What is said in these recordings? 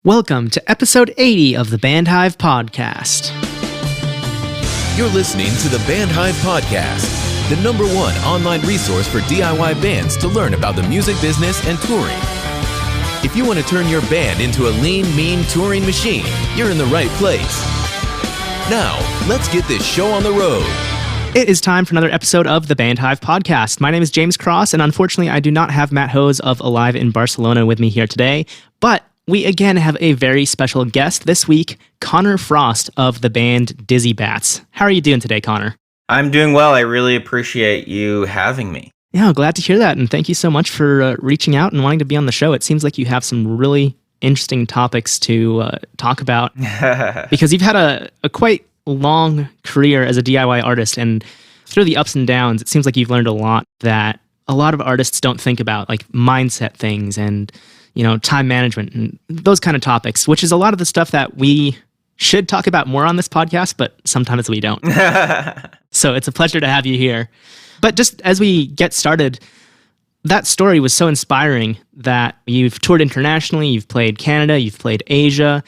Welcome to episode 80 of the Band Hive Podcast. You're listening to the Band Hive Podcast, the #1 online resource for DIY bands to learn about the music business and touring. If you want to turn your band into a lean, mean touring machine, you're in the right place. Now, let's get this show on the road. It is time for another episode of the Band Hive Podcast. My name is James Cross, and unfortunately, I do not have Matt Hose of Alive in Barcelona with me here today, but we again have a very special guest this week, Connor Frost of the band Dizzy Bats. How are you doing today, Connor? I'm doing well. I really appreciate you having me. Yeah, glad to hear that, and thank you so much for reaching out and wanting to be on the show. It seems like you have some really interesting topics to talk about because you've had a quite long career as a DIY artist, and through the ups and downs, it seems like you've learned a lot that a lot of artists don't think about, like mindset things and time management and those kind of topics, which is a lot of the stuff that we should talk about more on this podcast, but sometimes we don't. So it's a pleasure to have you here. But just as we get started, that story was so inspiring that you've toured internationally, you've played Canada, you've played Asia.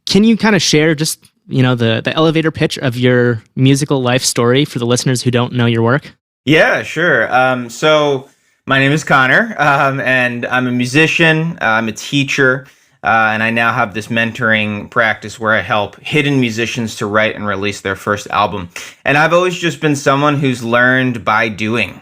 Can you kind of share just, the elevator pitch of your musical life story for the listeners who don't know your work? Yeah, sure. So my name is Connor, and I'm a musician, I'm a teacher, and I now have this mentoring practice where I help hidden musicians to write and release their first album. And I've always just been someone who's learned by doing.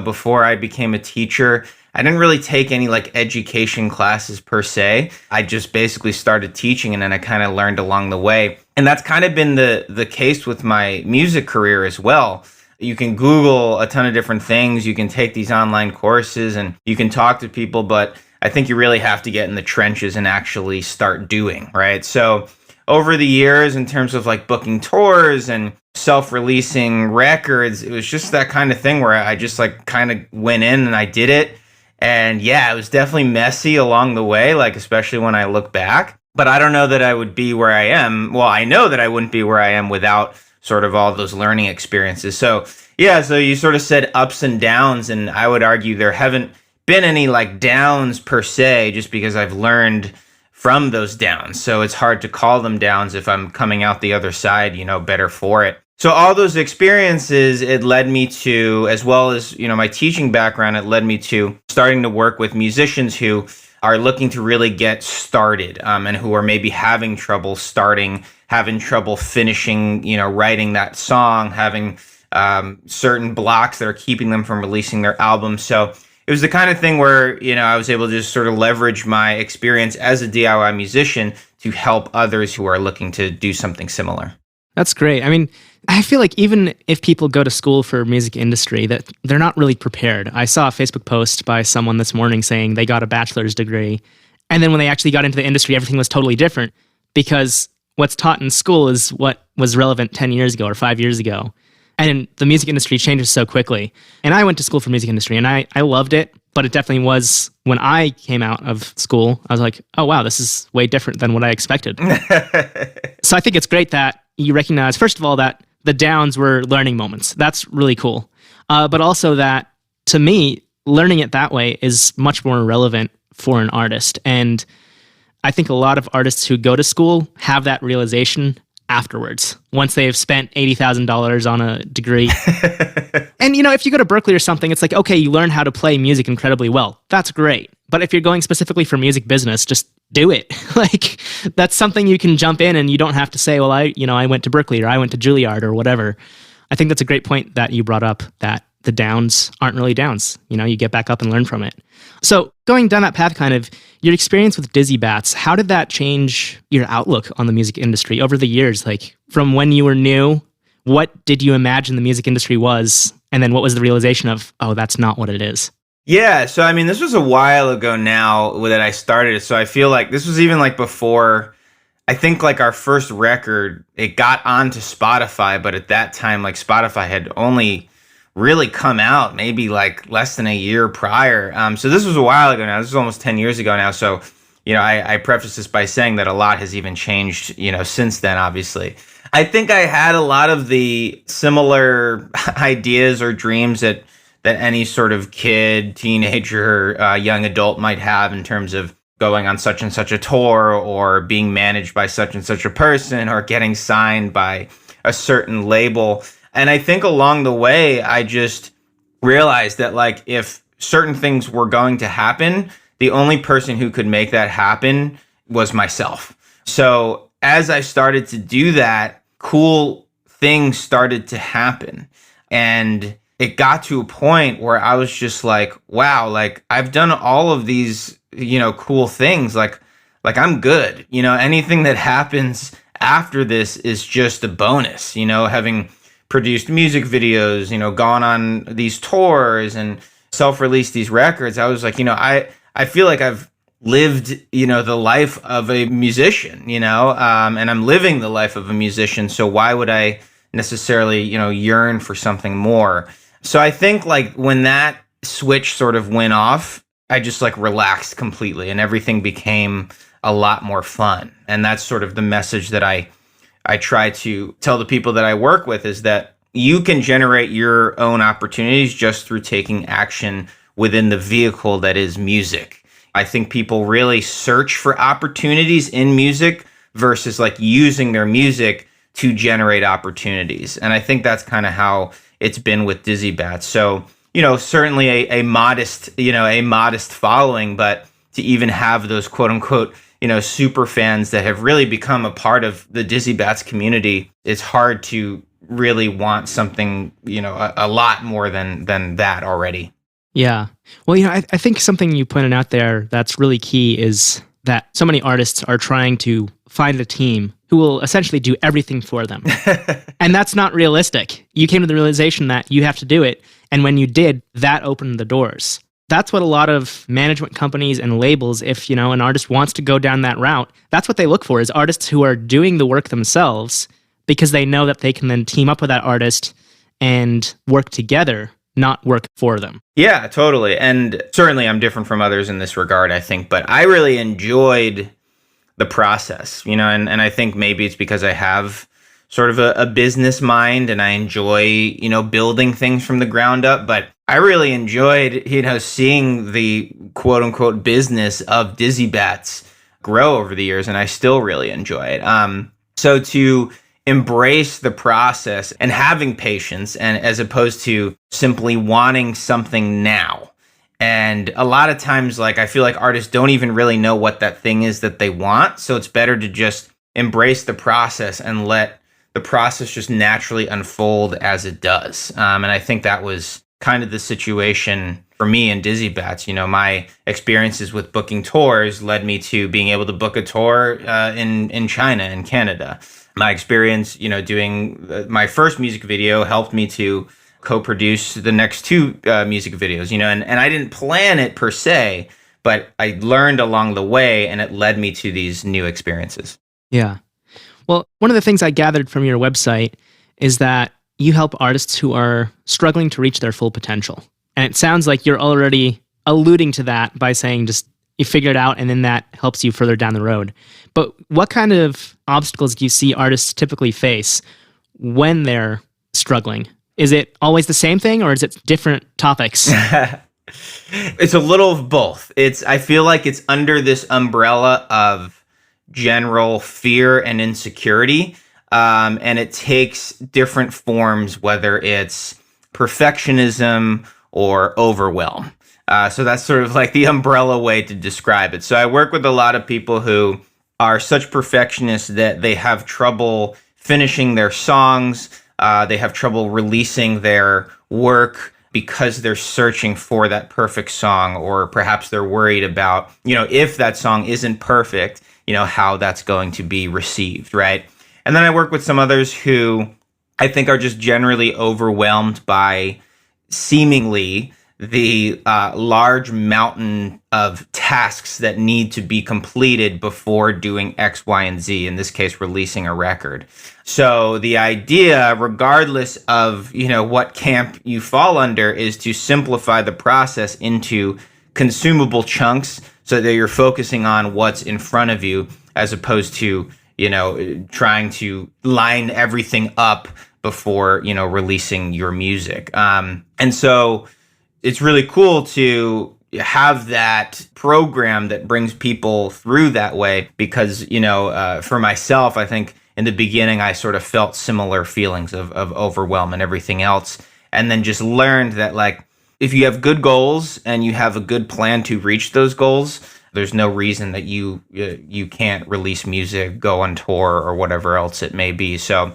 Before I became a teacher, I didn't really take any education classes per se. I just basically started teaching, and then I kind of learned along the way. And that's kind of been the case with my music career as well. You can Google a ton of different things. You can take these online courses and you can talk to people, but I think you really have to get in the trenches and actually start doing, right? So over the years, in terms of booking tours and self-releasing records, it was just that kind of thing where I just kind of went in and I did it. And yeah, it was definitely messy along the way, especially when I look back. But I don't know that I would be where I am. Well, I know that I wouldn't be where I am without sort of all those learning experiences. So yeah, so you sort of said ups and downs, and I would argue there haven't been any downs per se, just because I've learned from those downs. So it's hard to call them downs if I'm coming out the other side, better for it. So all those experiences, it led me to, as well as, my teaching background, it led me to starting to work with musicians who are looking to really get started, and who are maybe having trouble starting, having trouble finishing, writing that song, having certain blocks that are keeping them from releasing their album. So it was the kind of thing where, I was able to just sort of leverage my experience as a DIY musician to help others who are looking to do something similar. That's great. I mean, I feel like even if people go to school for music industry, that they're not really prepared. I saw a Facebook post by someone this morning saying they got a bachelor's degree, and then when they actually got into the industry, everything was totally different because what's taught in school is what was relevant 10 years ago or 5 years ago. And the music industry changes so quickly. And I went to school for music industry, and I loved it, but it definitely was, when I came out of school, I was like, oh wow, this is way different than what I expected. So I think it's great that you recognize, first of all, that the downs were learning moments. That's really cool. But also that, to me, learning it that way is much more relevant for an artist. And I think a lot of artists who go to school have that realization afterwards, once they've spent $80,000 on a degree. And, if you go to Berkeley or something, it's like, okay, you learn how to play music incredibly well. That's great. But if you're going specifically for music business, just do it. That's something you can jump in and you don't have to say, well, I went to Berkeley or I went to Juilliard or whatever. I think that's a great point that you brought up, that the downs aren't really downs. You get back up and learn from it. So going down that path, kind of your experience with Dizzy Bats, how did that change your outlook on the music industry over the years? From when you were new, what did you imagine the music industry was? And then what was the realization of, oh, that's not what it is? Yeah, so I mean, this was a while ago now that I started. So I feel like this was even before, I think our first record, it got onto Spotify, but at that time, Spotify had only really come out maybe less than a year prior. So this was a while ago now. This is almost 10 years ago now. So, I preface this by saying that a lot has even changed, since then, obviously. I think I had a lot of the similar ideas or dreams that any sort of kid, teenager, young adult might have in terms of going on such and such a tour or being managed by such and such a person or getting signed by a certain label. And I think along the way, I just realized that like if certain things were going to happen, the only person who could make that happen was myself. So as I started to do that, cool things started to happen. And it got to a point where I was just like, wow, like I've done all of these, cool things. Like I'm good. Anything that happens after this is just a bonus, having produced music videos, gone on these tours and self-released these records. I was like, I feel like I've lived, the life of a musician, and I'm living the life of a musician. So why would I necessarily, yearn for something more? So I think like when that switch sort of went off, I just like relaxed completely and everything became a lot more fun. And that's sort of the message that I try to tell the people that I work with, is that you can generate your own opportunities just through taking action within the vehicle that is music. I think people really search for opportunities in music versus like using their music to generate opportunities. And I think that's kind of how it's been with Dizzy Bats. So, certainly a modest following, but to even have those quote unquote, super fans that have really become a part of the Dizzy Bats community, it's hard to really want something, a lot more than that already. Yeah. Well, I think something you pointed out there that's really key is that so many artists are trying to find a team who will essentially do everything for them. And that's not realistic. You came to the realization that you have to do it. And when you did, that opened the doors. That's what a lot of management companies and labels, if, an artist wants to go down that route, that's what they look for, is artists who are doing the work themselves, because they know that they can then team up with that artist and work together, not work for them. Yeah, totally. And certainly I'm different from others in this regard, I think, but I really enjoyed the process, and I think maybe it's because I have sort of a business mind and I enjoy, building things from the ground up. But I really enjoyed, seeing the quote unquote business of Dizzy Bats grow over the years. And I still really enjoy it. So to embrace the process and having patience, and as opposed to simply wanting something now. And a lot of times, like, I feel like artists don't even really know what that thing is that they want. So it's better to just embrace the process and let the process just naturally unfold as it does. And I think that was kind of the situation for me in Dizzy Bats. My experiences with booking tours led me to being able to book a tour in China and Canada. My experience, doing my first music video helped me to co-produce the next two music videos, and I didn't plan it per se, but I learned along the way and it led me to these new experiences. Yeah. Well, one of the things I gathered from your website is that you help artists who are struggling to reach their full potential. And it sounds like you're already alluding to that by saying just you figure it out and then that helps you further down the road. But what kind of obstacles do you see artists typically face when they're struggling? Is it always the same thing or is it different topics? It's a little of both. I feel like it's under this umbrella of general fear and insecurity. And it takes different forms, whether it's perfectionism or overwhelm. So that's sort of like the umbrella way to describe it. So I work with a lot of people who are such perfectionists that they have trouble finishing their songs. They have trouble releasing their work because they're searching for that perfect song, or perhaps they're worried about, if that song isn't perfect, how that's going to be received, right? And then I work with some others who I think are just generally overwhelmed by seemingly the large mountain of tasks that need to be completed before doing X, Y, and Z, in this case, releasing a record. So the idea, regardless of, what camp you fall under, is to simplify the process into consumable chunks so that you're focusing on what's in front of you, as opposed to, trying to line everything up before, releasing your music. And so it's really cool to, have that program that brings people through that way because, for myself, I think in the beginning, I sort of felt similar feelings of overwhelm and everything else. And then just learned that, like, if you have good goals and you have a good plan to reach those goals, there's no reason that you can't release music, go on tour, or whatever else it may be. So,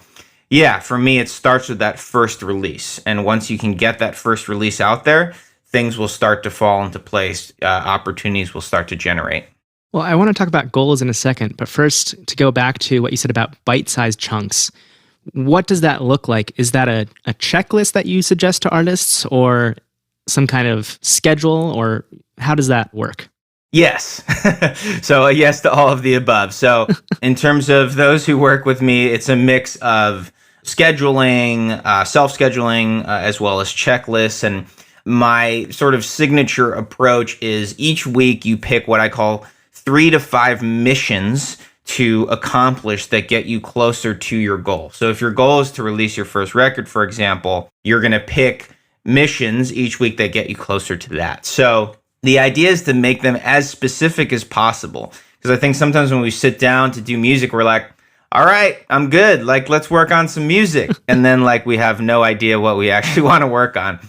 yeah, for me, it starts with that first release. And once you can get that first release out there, things will start to fall into place. Opportunities will start to generate. Well, I want to talk about goals in a second, but first, to go back to what you said about bite-sized chunks, what does that look like? Is that a checklist that you suggest to artists, or some kind of schedule, or how does that work? Yes. So a yes to all of the above. So in terms of those who work with me, it's a mix of scheduling, self-scheduling, as well as checklists. And my sort of signature approach is each week you pick what I call 3 to 5 missions to accomplish that get you closer to your goal. So if your goal is to release your first record, for example, you're going to pick missions each week that get you closer to that. So the idea is to make them as specific as possible. Because I think sometimes when we sit down to do music, we're like, all right, I'm good. Like, let's work on some music. And then, like, we have no idea what we actually want to work on.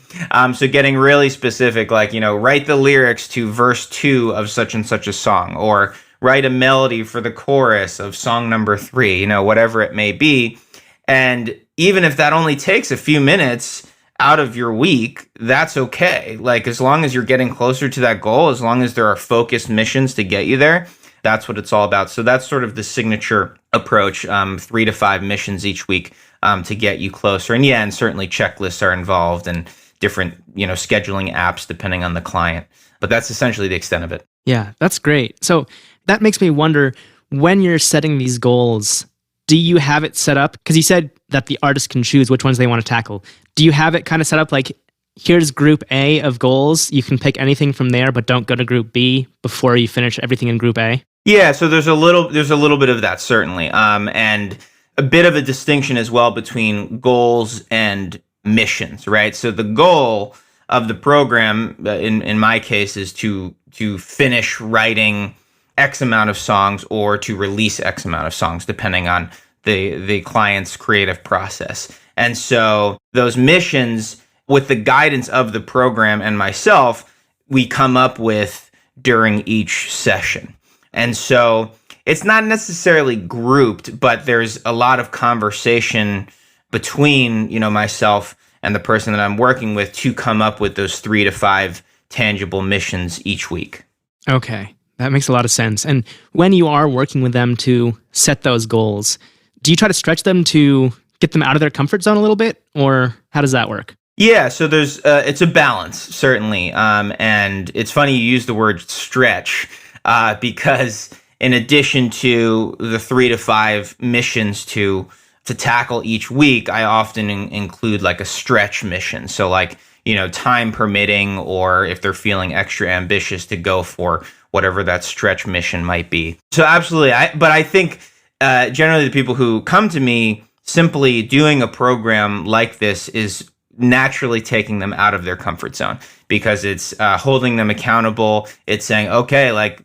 So getting really specific, like, write the lyrics to verse 2 of such and such a song, or write a melody for the chorus of song number 3, whatever it may be. And even if that only takes a few minutes out of your week, that's okay. Like, as long as you're getting closer to that goal, as long as there are focused missions to get you there, that's what it's all about. So that's sort of the signature approach, 3 to 5 missions each week to get you closer. And certainly checklists are involved and different, scheduling apps depending on the client. But that's essentially the extent of it. Yeah, that's great. So that makes me wonder, when you're setting these goals, do you have it set up? Because you said that the artist can choose which ones they want to tackle. Do you have it kind of set up like, here's group A of goals, you can pick anything from there, but don't go to group B before you finish everything in group A? Yeah, so there's a little bit of that, certainly. And a bit of a distinction as well between goals and missions, right? So the goal of the program, in my case, is to finish writing X amount of songs or to release X amount of songs, depending on the client's creative process. And so those missions, with the guidance of the program and myself, we come up with during each session. And so it's not necessarily grouped, but there's a lot of conversation between, myself and the person that I'm working with to come up with those 3 to 5 tangible missions each week. Okay, that makes a lot of sense. And when you are working with them to set those goals, do you try to stretch them to get them out of their comfort zone a little bit, or how does that work? Yeah, so there's it's a balance, certainly. And it's funny you use the word stretch because in addition to the 3 to 5 missions to tackle each week, I often include like a stretch mission. So like, time permitting, or if they're feeling extra ambitious, to go for whatever that stretch mission might be. So absolutely. But I think generally the people who come to me, simply doing a program like this is naturally taking them out of their comfort zone, because it's holding them accountable. It's saying, okay, like,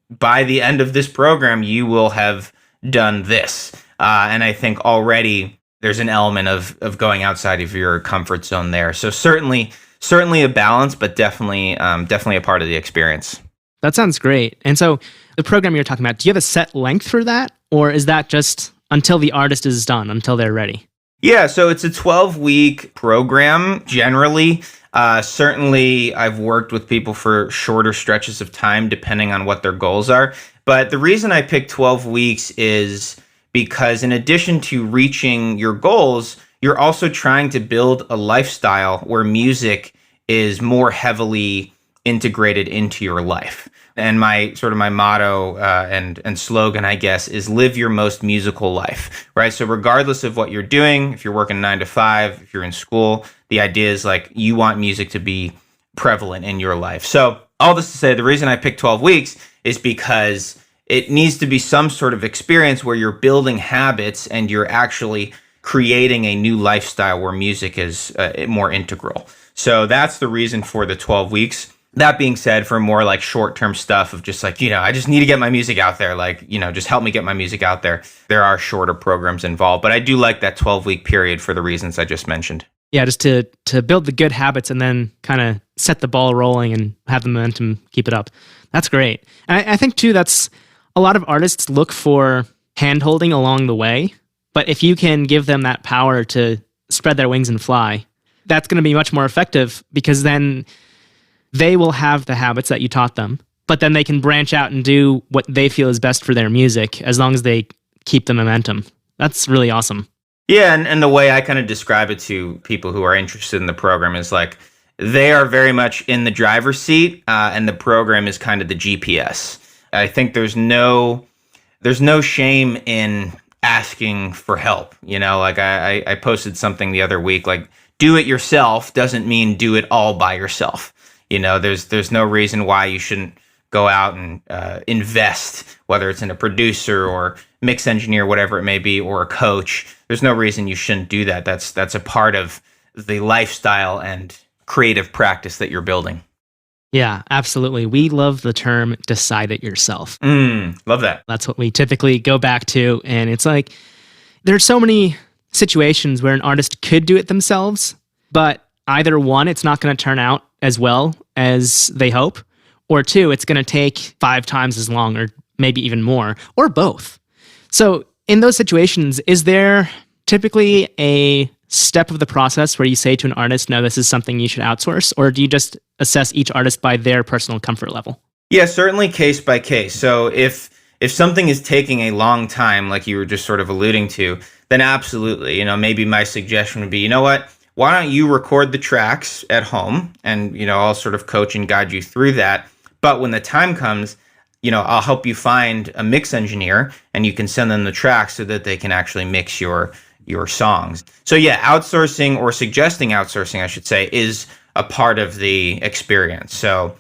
by the end of this program, you will have done this. And I think already there's an element of going outside of your comfort zone there. So certainly a balance, but definitely a part of the experience. That sounds great. And so the program you're talking about, do you have a set length for that? Or is that just until the artist is done, until they're ready? Yeah, so it's a 12-week program generally. Certainly, I've worked with people for shorter stretches of time, depending on what their goals are. But the reason I picked 12 weeks is because in addition to reaching your goals, you're also trying to build a lifestyle where music is more heavily integrated into your life. And my motto and slogan, I guess, is live your most musical life, right? So regardless of what you're doing, if you're working 9 to 5, if you're in school, the idea is like you want music to be prevalent in your life. So all this to say, the reason I picked 12 weeks is because it needs to be some sort of experience where you're building habits and you're actually creating a new lifestyle where music is more integral. So that's the reason for the 12 weeks. That being said, for more like short-term stuff of just like, I just need to get my music out there, like, just help me get my music out there. There are shorter programs involved, but I do like that 12-week period for the reasons I just mentioned. Yeah, just to build the good habits and then kind of set the ball rolling and have the momentum keep it up. That's great. And I think too, that's a lot of artists look for hand-holding along the way, but if you can give them that power to spread their wings and fly, that's going to be much more effective, because then they will have the habits that you taught them, but then they can branch out and do what they feel is best for their music as long as they keep the momentum. That's really awesome. Yeah, and the way I kind of describe it to people who are interested in the program is like, they are very much in the driver's seat, and the program is kind of the GPS. I think there's no shame in asking for help. Like I posted something the other week, like, do it yourself doesn't mean do it all by yourself. There's no reason why you shouldn't go out and invest, whether it's in a producer or mix engineer, whatever it may be, or a coach. There's no reason you shouldn't do that. That's a part of the lifestyle and creative practice that you're building. Yeah, absolutely. We love the term decide it yourself. Love that. That's what we typically go back to. And it's like, there's so many situations where an artist could do it themselves, but either one, it's not going to turn out as well as they hope, or two, it's going to take 5 times as long, or maybe even more, or both. So in those situations, is there typically a step of the process where you say to an artist, no, this is something you should outsource, or do you just assess each artist by their personal comfort level? Yeah, certainly case by case. So if something is taking a long time, like you were just sort of alluding to, then absolutely, maybe my suggestion would be, you know what? Why don't you record the tracks at home, and, I'll sort of coach and guide you through that. But when the time comes, I'll help you find a mix engineer, and you can send them the tracks so that they can actually mix your songs. So yeah, outsourcing, or suggesting outsourcing, I should say, is a part of the experience. So,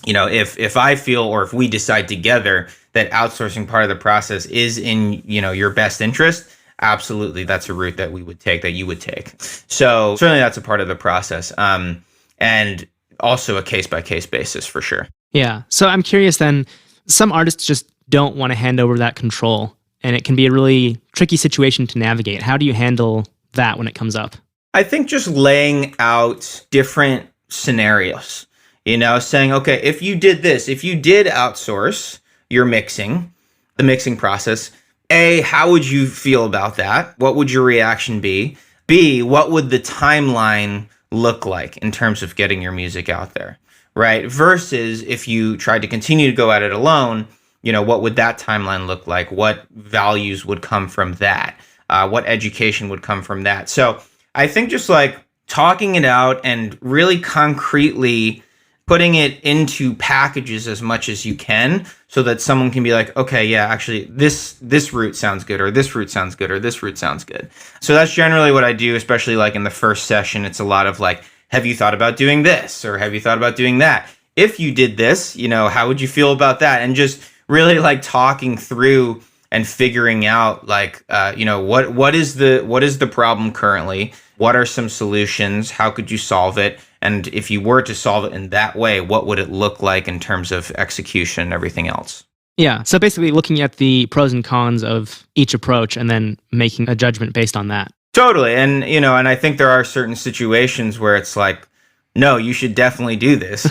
if I feel, or if we decide together that outsourcing part of the process is in, your best interest, absolutely, that's a route that we would take, that you would take. So certainly that's a part of the process, and also a case-by-case basis for sure. Yeah. So I'm curious then, some artists just don't want to hand over that control, and it can be a really tricky situation to navigate. How do you handle that when it comes up? I think just laying out different scenarios, saying, okay, if you did this, if you did outsource your mixing, the mixing process, A, how would you feel about that? What would your reaction be? B, what would the timeline look like in terms of getting your music out there, right? Versus if you tried to continue to go at it alone, what would that timeline look like? What values would come from that? What education would come from that? So I think just like talking it out and really concretely putting it into packages as much as you can, so that someone can be like, okay, yeah, actually this route sounds good, or this route sounds good, or this route sounds good. So that's generally what I do, especially like in the first session. It's a lot of like, have you thought about doing this, or have you thought about doing that? If you did this, how would you feel about that? And just really like talking through and figuring out like, what is the problem currently? What are some solutions? How could you solve it? And if you were to solve it in that way, what would it look like in terms of execution and everything else? Yeah. So basically looking at the pros and cons of each approach and then making a judgment based on that. Totally. And, and I think there are certain situations where it's like, no, you should definitely do this.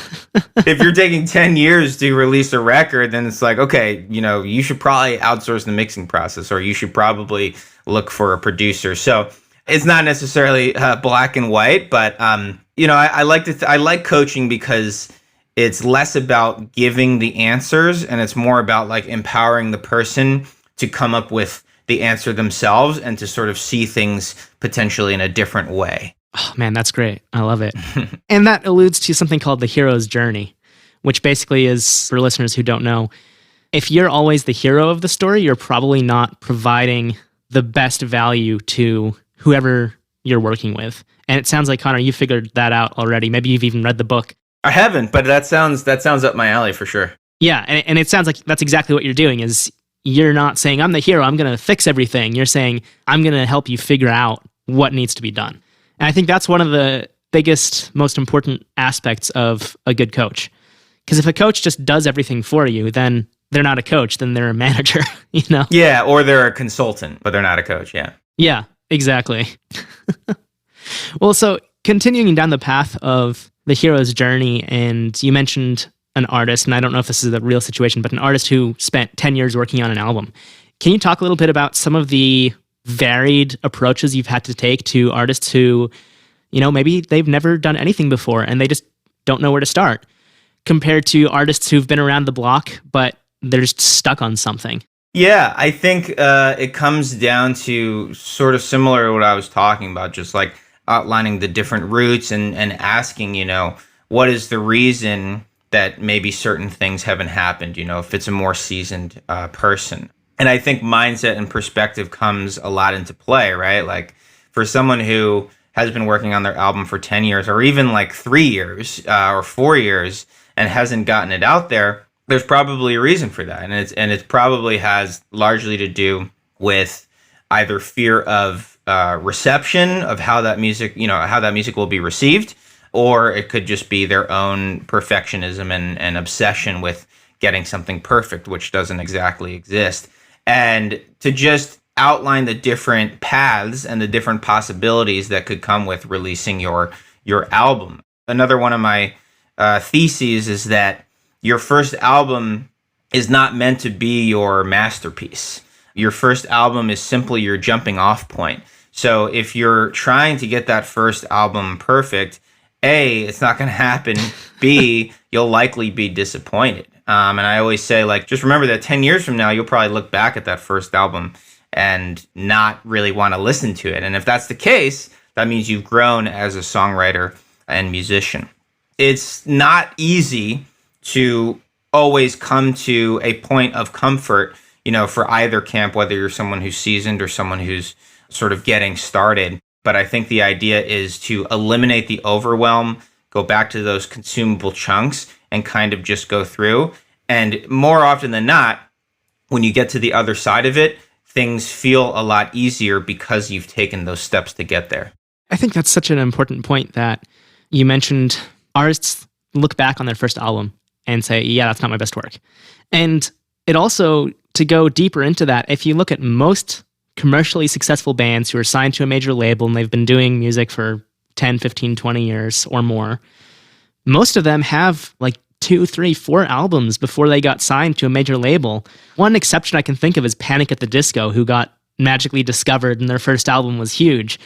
If you're taking 10 years to release a record, then it's like, okay, you should probably outsource the mixing process, or you should probably look for a producer. So it's not necessarily black and white, but I like coaching because it's less about giving the answers, and it's more about like empowering the person to come up with the answer themselves and to sort of see things potentially in a different way. Oh man, that's great. I love it. And that alludes to something called the hero's journey, which basically is, for listeners who don't know, if you're always the hero of the story, you're probably not providing the best value to whoever you're working with. And it sounds like, Connor, you figured that out already. Maybe you've even read the book. I haven't, but that sounds up my alley for sure. Yeah, and it sounds like that's exactly what you're doing, is you're not saying, I'm the hero, I'm going to fix everything. You're saying, I'm going to help you figure out what needs to be done. And I think that's one of the biggest, most important aspects of a good coach. Because if a coach just does everything for you, then they're not a coach, then they're a manager, you know? Yeah, or they're a consultant, but they're not a coach, yeah. Yeah, exactly. Well, so continuing down the path of the hero's journey, and you mentioned an artist, and I don't know if this is a real situation, but an artist who spent 10 years working on an album. Can you talk a little bit about some of the varied approaches you've had to take to artists who, you know, maybe they've never done anything before and they just don't know where to start, compared to artists who've been around the block, but they're just stuck on something? Yeah, I think it comes down to sort of similar to what I was talking about, just like outlining the different routes and asking, you know, what is the reason that maybe certain things haven't happened, you know, if it's a more seasoned person. And I think mindset and perspective comes a lot into play, right? Like for someone who has been working on their album for 10 years or even like 3 years or 4 years and hasn't gotten it out there, there's probably a reason for that. And it probably has largely to do with either fear of reception of how that music, you know, how that music will be received, or it could just be their own perfectionism and obsession with getting something perfect, which doesn't exactly exist. And to just outline the different paths and the different possibilities that could come with releasing your album. Another one of my theses is that your first album is not meant to be your masterpiece. Your first album is simply your jumping off point. So if you're trying to get that first album perfect, A, it's not going to happen. B, you'll likely be disappointed. And I always say, like, just remember that 10 years from now, you'll probably look back at that first album and not really want to listen to it. And if that's the case, that means you've grown as a songwriter and musician. It's not easy to always come to a point of comfort, you know, for either camp, whether you're someone who's seasoned or someone who's sort of getting started. But I think the idea is to eliminate the overwhelm, go back to those consumable chunks and kind of just go through. And more often than not, when you get to the other side of it, things feel a lot easier because you've taken those steps to get there. I think that's such an important point that you mentioned. Artists look back on their first album and say, yeah, that's not my best work. And it also, to go deeper into that, if you look at most commercially successful bands who are signed to a major label and they've been doing music for 10, 15, 20 years or more, most of them have like 2, 3, 4 albums before they got signed to a major label. One exception I can think of is Panic at the Disco, who got magically discovered and their first album was huge.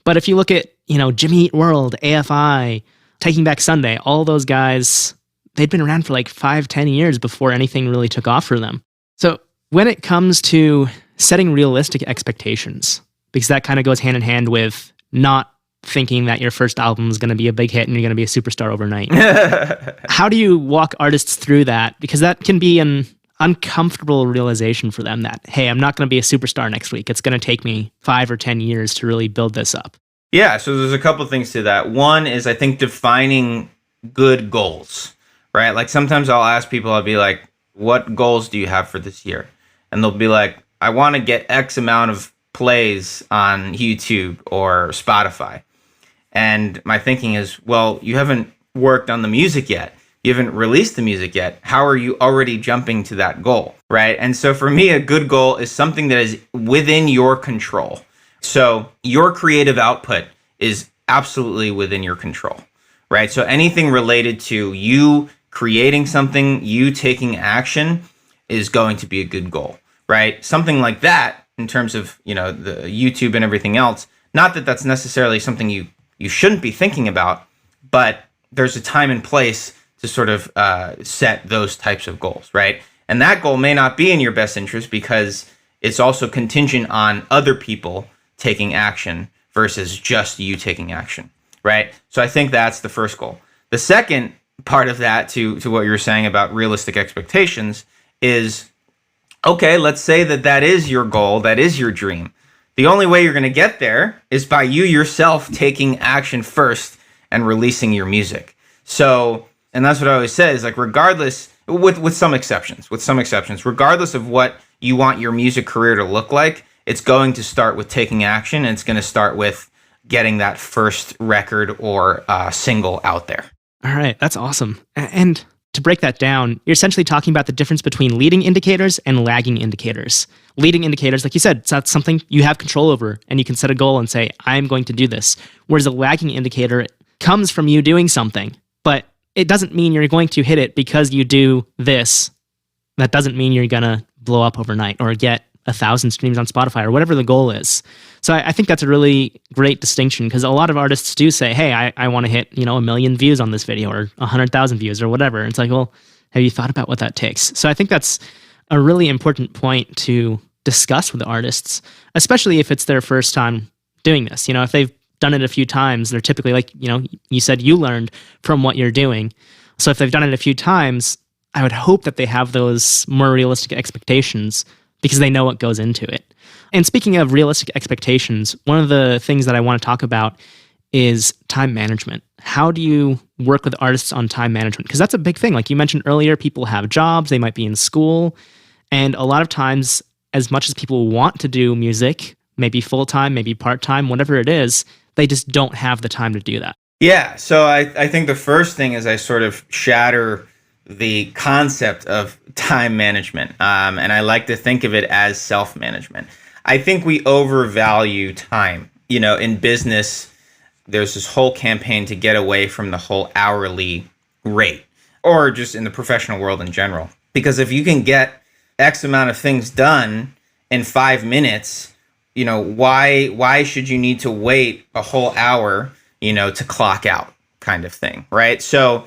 But if you look at, you know, Jimmy Eat World, AFI, Taking Back Sunday, all those guys, they'd been around for like 5, 10 years before anything really took off for them. So when it comes to setting realistic expectations, because that kind of goes hand in hand with not thinking that your first album is going to be a big hit and you're going to be a superstar overnight. How do you walk artists through that? Because that can be an uncomfortable realization for them that, hey, I'm not going to be a superstar next week. It's going to take me 5 or 10 years to really build this up. Yeah, so there's a couple things to that. One is, I think, defining good goals, right? Like sometimes I'll ask people, I'll be like, what goals do you have for this year? And they'll be like, I want to get X amount of plays on YouTube or Spotify. And my thinking is, well, you haven't worked on the music yet. You haven't released the music yet. How are you already jumping to that goal, right? And so for me, a good goal is something that is within your control. So your creative output is absolutely within your control, right? So anything related to you creating something, you taking action is going to be a good goal, right? Something like that in terms of, you know, the YouTube and everything else. Not that that's necessarily something you shouldn't be thinking about, but there's a time and place to sort of set those types of goals, right? And that goal may not be in your best interest because it's also contingent on other people taking action versus just you taking action, right? So I think that's the first goal. The second part of that, to what you were saying about realistic expectations, is, okay, let's say that is your goal, that is your dream. The only way you're going to get there is by you yourself taking action first and releasing your music. So, and that's what I always say is, like, regardless, with some exceptions, regardless of what you want your music career to look like, it's going to start with taking action, and it's going to start with getting that first record or single out there. All right, that's awesome. And to break that down, you're essentially talking about the difference between leading indicators and lagging indicators. Leading indicators, like you said, that's something you have control over, and you can set a goal and say, I'm going to do this. Whereas a lagging indicator comes from you doing something, but it doesn't mean you're going to hit it because you do this. That doesn't mean you're going to blow up overnight or get 1,000 streams on Spotify or whatever the goal is. So I think that's a really great distinction, because a lot of artists do say, hey, I want to hit, 1 million views on this video or 100,000 views or whatever. It's like, well, have you thought about what that takes? So I think that's a really important point to discuss with artists, especially if it's their first time doing this. If they've done it a few times, they're typically like, you said you learned from what you're doing. So if they've done it a few times, I would hope that they have those more realistic expectations because they know what goes into it. And speaking of realistic expectations, one of the things that I want to talk about is time management. How do you work with artists on time management? Because that's a big thing. Like you mentioned earlier, people have jobs, they might be in school, and a lot of times, as much as people want to do music, maybe full-time, maybe part-time, whatever it is, they just don't have the time to do that. Yeah, so I think the first thing is I sort of shatter the concept of time management, and I like to think of it as self-management. I think we overvalue time. In business, there's this whole campaign to get away from the whole hourly rate, or just in the professional world in general. Because if you can get X amount of things done in 5 minutes, why should you need to wait a whole hour, to clock out, kind of thing, right? So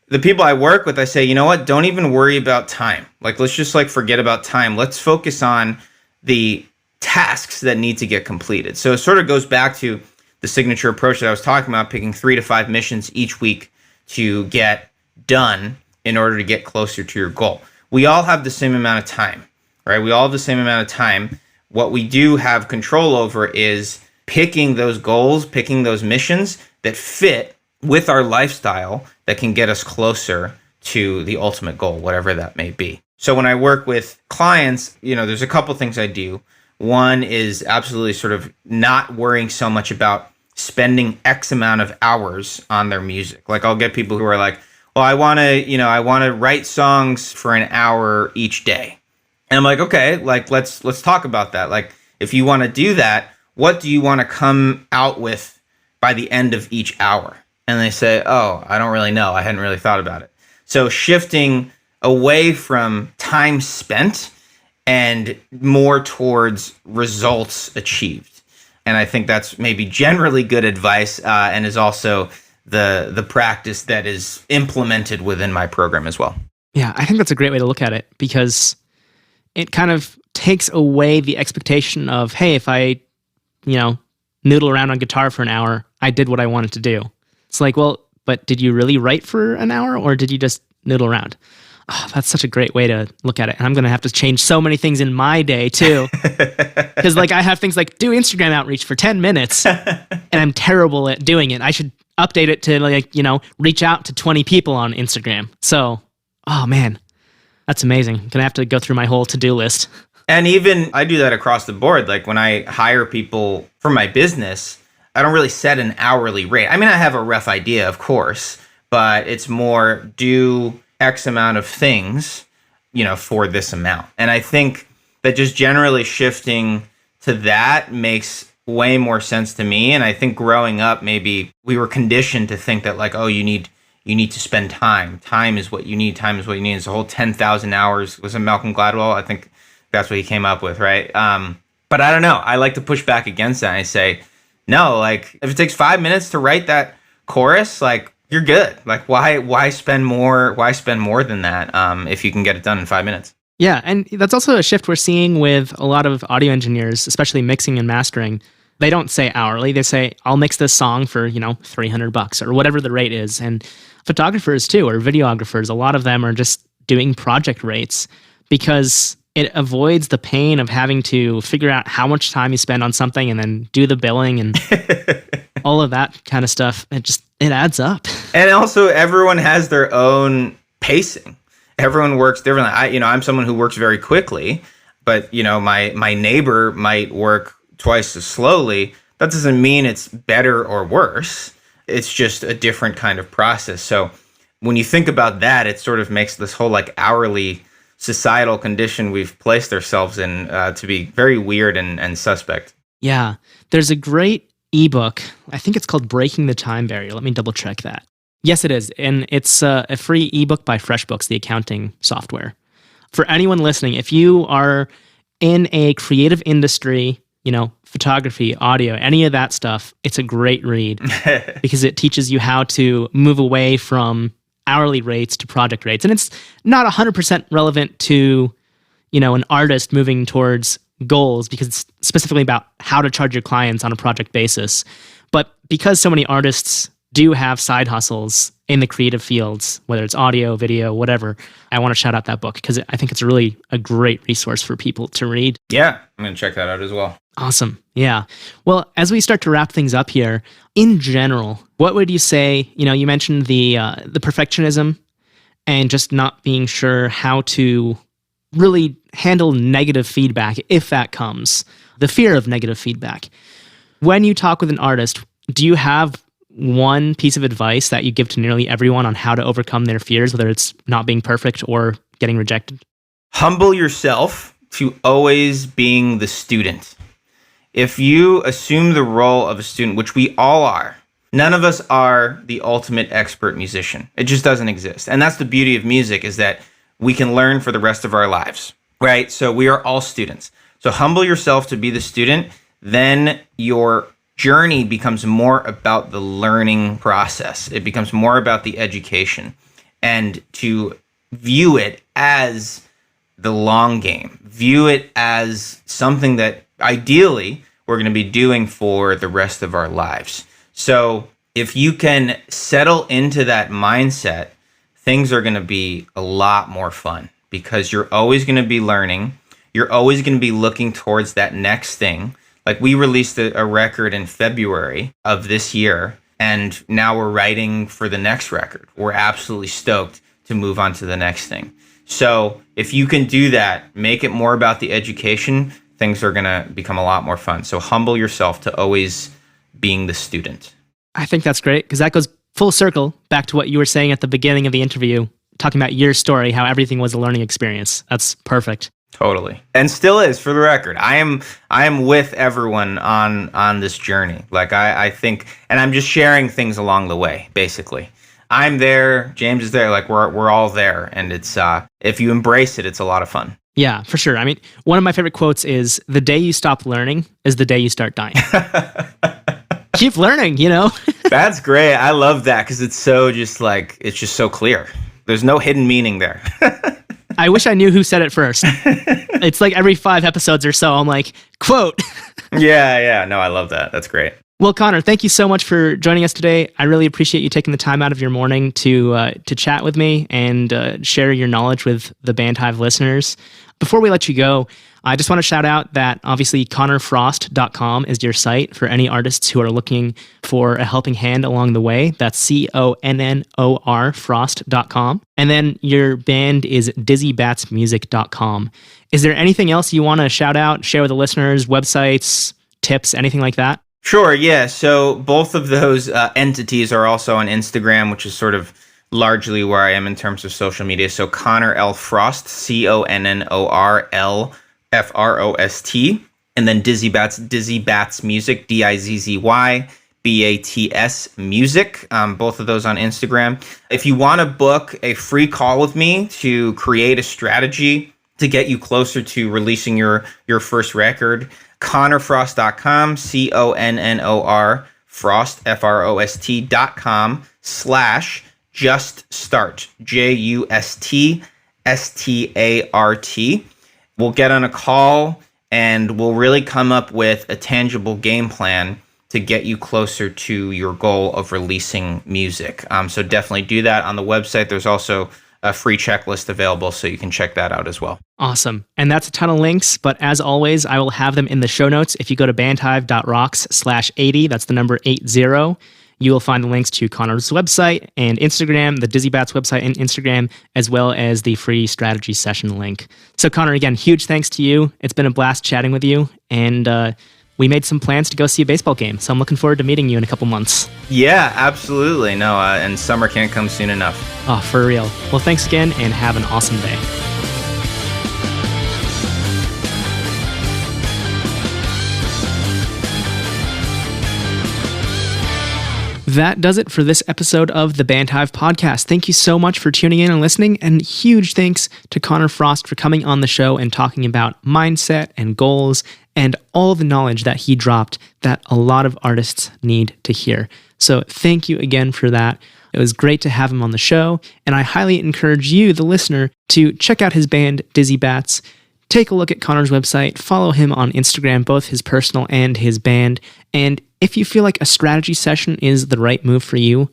the people I work with, I say, you know what, don't even worry about time. Like, let's just forget about time. Let's focus on the tasks that need to get completed. So it sort of goes back to the signature approach that I was talking about, picking 3 to 5 missions each week to get done in order to get closer to your goal. We all have the same amount of time, right? We all have the same amount of time. What we do have control over is picking those goals, picking those missions that fit with our lifestyle that can get us closer to the ultimate goal, whatever that may be. So when I work with clients, there's a couple things I do. One is absolutely sort of not worrying so much about spending X amount of hours on their music. Like I'll get people who are like, well, I want to write songs for an hour each day. And I'm like, okay, let's talk about that. Like, if you want to do that, what do you want to come out with by the end of each hour? And they say, oh, I don't really know. I hadn't really thought about it. So shifting away from time spent and more towards results achieved. And I think that's maybe generally good advice, and is also the practice that is implemented within my program as well. Yeah, I think that's a great way to look at it, because it kind of takes away the expectation of, hey, if I, noodle around on guitar for an hour, I did what I wanted to do. It's like, well, but did you really write for an hour, or did you just noodle around? Oh, that's such a great way to look at it. And I'm going to have to change so many things in my day too. Because I have things like do Instagram outreach for 10 minutes and I'm terrible at doing it. I should update it to reach out to 20 people on Instagram. So, oh man, that's amazing. I'm going to have to go through my whole to-do list. And even I do that across the board. Like when I hire people for my business, I don't really set an hourly rate. I mean, I have a rough idea, of course, but it's more do X amount of things, for this amount. And I think that just generally shifting to that makes way more sense to me. And I think growing up, maybe we were conditioned to think that oh, you need to spend time. Time is what you need. Time is what you need. It's the whole 10,000 hours. Was it Malcolm Gladwell? I think that's what he came up with, right? But I don't know. I like to push back against that. I say, no, if it takes 5 minutes to write that chorus, you're good. Why spend more? Why spend more than that if you can get it done in 5 minutes? Yeah, and that's also a shift we're seeing with a lot of audio engineers, especially mixing and mastering. They don't say hourly. They say, I'll mix this song for, $300 or whatever the rate is. And photographers too, or videographers, a lot of them are just doing project rates because it avoids the pain of having to figure out how much time you spend on something and then do the billing and all of that kind of stuff. It adds up. And also everyone has their own pacing. Everyone works differently. I'm someone who works very quickly, but my neighbor might work twice as slowly. That doesn't mean it's better or worse. It's just a different kind of process. So when you think about that, it sort of makes this whole like hourly societal condition we've placed ourselves in to be very weird and suspect. Yeah. There's a great ebook. I think it's called Breaking the Time Barrier. Let me double check that. Yes, it is. And it's a free ebook by FreshBooks, the accounting software. For anyone listening, if you are in a creative industry, photography, audio, any of that stuff, it's a great read because it teaches you how to move away from hourly rates to project rates. And it's not 100% relevant to, an artist moving towards goals because it's specifically about how to charge your clients on a project basis. But because so many artists do have side hustles in the creative fields, whether it's audio, video, whatever, I want to shout out that book because I think it's really a great resource for people to read. Yeah, I'm going to check that out as well. Awesome. Yeah. Well, as we start to wrap things up here, in general, what would you say, you mentioned the perfectionism and just not being sure how to really handle negative feedback if that comes, the fear of negative feedback. When you talk with an artist, do you have one piece of advice that you give to nearly everyone on how to overcome their fears, whether it's not being perfect or getting rejected? Humble yourself to always being the student. If you assume the role of a student, which we all are, none of us are the ultimate expert musician. It just doesn't exist. And that's the beauty of music, is that we can learn for the rest of our lives, right? So we are all students. So humble yourself to be the student, then your journey becomes more about the learning process. It becomes more about the education, and to view it as the long game, view it as something that ideally we're going to be doing for the rest of our lives. So if you can settle into that mindset, things are going to be a lot more fun because you're always going to be learning. You're always going to be looking towards that next thing. Like, we released a record in February of this year, and now we're writing for the next record. We're absolutely stoked to move on to the next thing. So if you can do that, make it more about the education, things are going to become a lot more fun. So humble yourself to always being the student. I think that's great because that goes full circle back to what you were saying at the beginning of the interview, talking about your story, how everything was a learning experience. That's perfect. Totally. And still is, for the record. I am with everyone on this journey. Like, I think, and I'm just sharing things along the way, basically. I'm there, James is there, like we're all there. And it's if you embrace it, it's a lot of fun. Yeah, for sure. I mean, one of my favorite quotes is, the day you stop learning is the day you start dying. Keep learning, That's great. I love that because it's so just like, it's just so clear. There's no hidden meaning there. I wish I knew who said it first. It's like every 5 episodes or so, I'm like, quote. Yeah. No, I love that. That's great. Well, Connor, thank you so much for joining us today. I really appreciate you taking the time out of your morning to chat with me and share your knowledge with the Band Hive listeners. Before we let you go, I just want to shout out that obviously connorfrost.com is your site for any artists who are looking for a helping hand along the way. That's CONNOR Frost.com. And then your band is dizzybatsmusic.com. Is there anything else you want to shout out, share with the listeners, websites, tips, anything like that? Sure, yeah. So both of those entities are also on Instagram, which is sort of largely where I am in terms of social media. So Connor L. Frost, CONNORL FROST, and then Dizzy Bats Music, DIZZYBATS Music. Both of those on Instagram. If you want to book a free call with me to create a strategy to get you closer to releasing your first record, connorfrost.com, CONNOR Frost, FROST.com/JustStart, JUSTSTART. We'll get on a call and we'll really come up with a tangible game plan to get you closer to your goal of releasing music. So definitely do that on the website. There's also a free checklist available, so you can check that out as well. Awesome. And that's a ton of links, but as always, I will have them in the show notes. If you go to bandhive.rocks/80, that's the number 80, you will find the links to Connor's website and Instagram, the Dizzy Bats website and Instagram, as well as the free strategy session link. So Connor, again, huge thanks to you. It's been a blast chatting with you, and we made some plans to go see a baseball game. So I'm looking forward to meeting you in a couple months. Yeah, absolutely. No, and summer can't come soon enough. Oh, for real. Well, thanks again and have an awesome day. That does it for this episode of the Bandhive Podcast. Thank you so much for tuning in and listening, and huge thanks to Connor Frost for coming on the show and talking about mindset and goals and all the knowledge that he dropped that a lot of artists need to hear. So thank you again for that. It was great to have him on the show, and I highly encourage you, the listener, to check out his band, Dizzy Bats. Take a look at Connor's website, follow him on Instagram, both his personal and his band, and if you feel like a strategy session is the right move for you,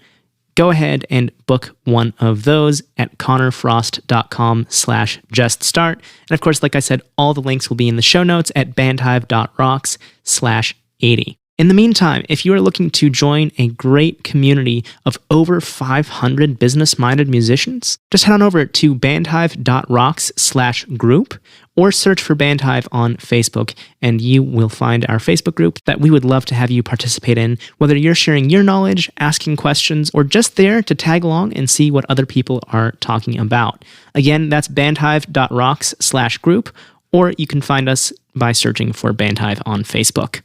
go ahead and book one of those at connorfrost.com/juststart. And of course, like I said, all the links will be in the show notes at bandhive.rocks/80. In the meantime, if you are looking to join a great community of over 500 business-minded musicians, just head on over to bandhive.rocks/group or search for Bandhive on Facebook, and you will find our Facebook group that we would love to have you participate in, whether you're sharing your knowledge, asking questions, or just there to tag along and see what other people are talking about. Again, that's bandhive.rocks/group, or you can find us by searching for Bandhive on Facebook.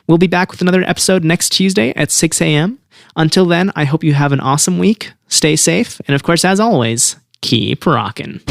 We'll be back with another episode next Tuesday at 6 a.m. Until then, I hope you have an awesome week, stay safe, and of course, as always, keep rockin'.